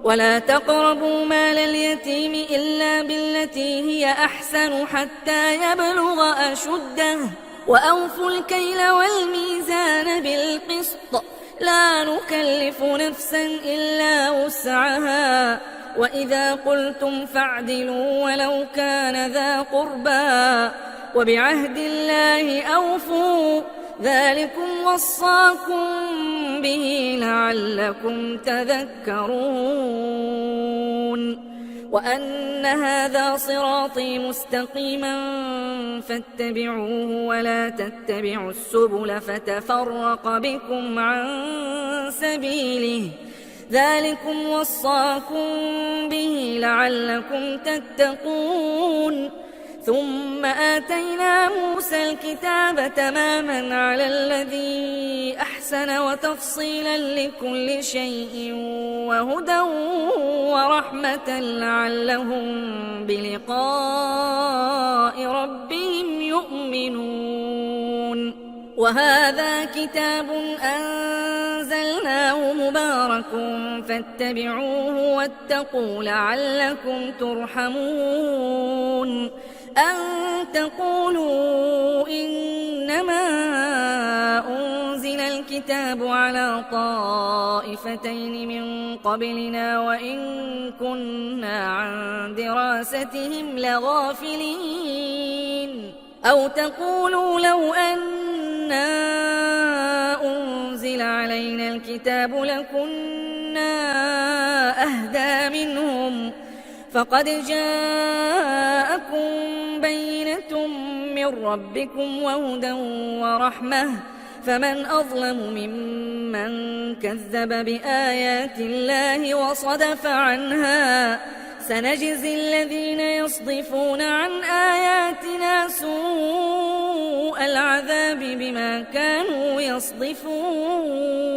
ولا تقربوا مال اليتيم إلا بالتي هي أحسن حتى يبلغ أشده وأوفوا الكيل والميزان بالقسط لا نكلف نفسا إلا وسعها وإذا قلتم فاعدلوا ولو كان ذا قربى وبعهد الله أوفوا ذلكم وصاكم به لعلكم تذكرون وأن هذا صراطي مستقيما فاتبعوه ولا تتبعوا السبل فتفرق بكم عن سبيله ذلكم وصاكم به لعلكم تتقون ثم آتينا موسى الكتاب تماما على الذي أحسن وتفصيلا لكل شيء وهدى ورحمة لعلهم بلقاء ربهم يؤمنون وهذا كتاب أنزلناه مبارك فاتبعوه واتقوا لعلكم ترحمون أن تقولوا إنما أنزل الكتاب على طائفتين من قبلنا وإن كنا عن دراستهم لغافلين أو تقولوا لو أنا أنزل علينا الكتاب لكنا أهدى منهم فقد جاءكم بينة من ربكم وهدى ورحمة فمن أظلم ممن كذب بآيات الله وصدف عنها سنجزي الذين يصدفون عن آياتنا سوء العذاب بما كانوا يصدفون